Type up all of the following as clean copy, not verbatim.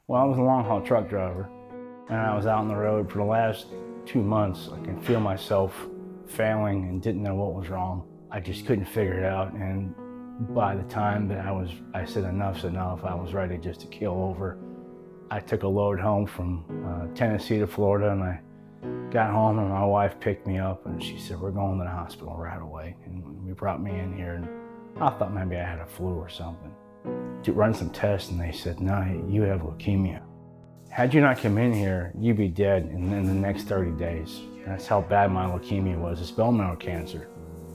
Well, I was a long-haul truck driver, and I was out on the road for the last 2 months. I could feel myself failing and didn't know what was wrong. I just couldn't figure it out, and by the time that I said enough's enough, I was ready just to keel over. I took a load home from Tennessee to Florida, and I got home and my wife picked me up and she said, "We're going to the hospital right away." And we brought me in here, and I thought maybe I had a flu or something. To run some tests, and they said, "No, you have leukemia. Had you not come in here, you'd be dead in the next 30 days. That's how bad my leukemia was. It's bone marrow cancer.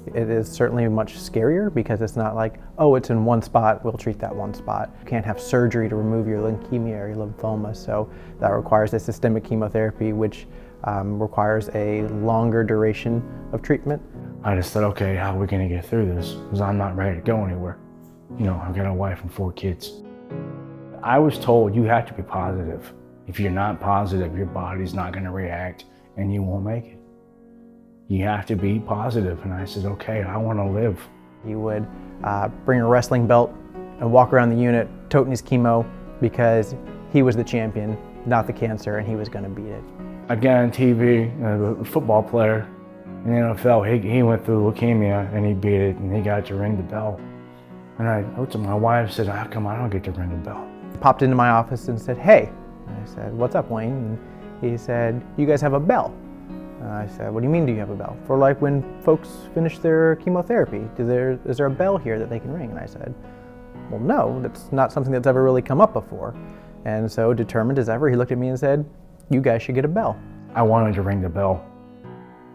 It is certainly much scarier because it's not like, oh, it's in one spot, we'll treat that one spot. You can't have surgery to remove your leukemia or your lymphoma, so that requires a systemic chemotherapy, which requires a longer duration of treatment. I just thought, okay, how are we going to get through this? Because I'm not ready to go anywhere. You know, I've got a wife and 4 kids. I was told you have to be positive. If you're not positive, your body's not going to react and you won't make it. You have to be positive. And I said, okay, I want to live. He would bring a wrestling belt and walk around the unit toting his chemo because he was the champion, not the cancer, and he was going to beat it. I got on TV, a football player in the NFL, he went through leukemia and he beat it and he got to ring the bell. And I looked at my wife and said, how come I don't get to ring the bell? He popped into my office and said, hey. And I said, what's up, Wayne? And he said, you guys have a bell. And I said, what do you mean, do you have a bell? For like when folks finish their chemotherapy, is there a bell here that they can ring? And I said, well, no, that's not something that's ever really come up before. And so, determined as ever, he looked at me and said, you guys should get a bell. I wanted to ring the bell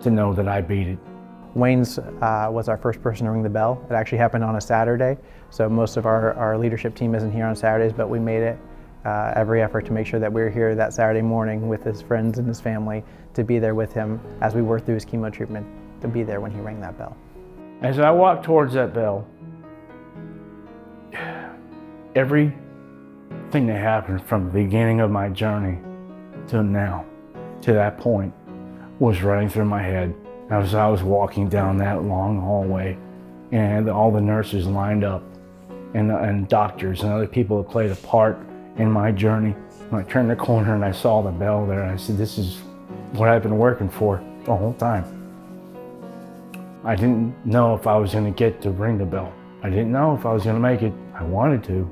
to know that I beat it. Wayne's was our first person to ring the bell. It actually happened on a Saturday, so most of our leadership team isn't here on Saturdays, but we made it every effort to make sure that we were here that Saturday morning with his friends and his family to be there with him as we worked through his chemo treatment, to be there when he rang that bell. As I walked towards that bell, everything that happened from the beginning of my journey to now, to that point, was running through my head. As I was walking down that long hallway, and all the nurses lined up, and doctors and other people that played a part in my journey. When I turned the corner and I saw the bell there, I said, this is what I've been working for the whole time. I didn't know if I was going to get to ring the bell. I didn't know if I was going to make it. I wanted to.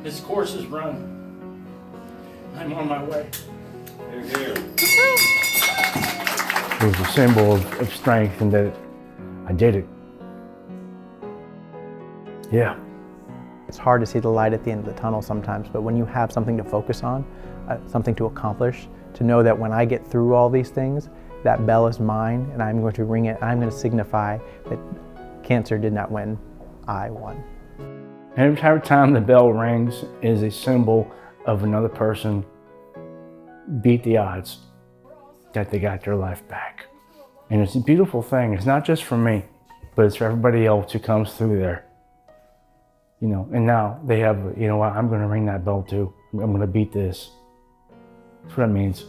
This course is run. I'm on my way. Here. It was a symbol of strength and that I did it. Yeah. It's hard to see the light at the end of the tunnel sometimes, but when you have something to focus on, something to accomplish, to know that when I get through all these things, that bell is mine and I'm going to ring it. I'm going to signify that cancer did not win, I won. Every time the bell rings is a symbol of another person beat the odds, that they got their life back. And it's a beautiful thing. It's not just for me, but it's for everybody else who comes through there. You know, and now they have, you know what, I'm going to ring that bell too. I'm going to beat this. That's what it means.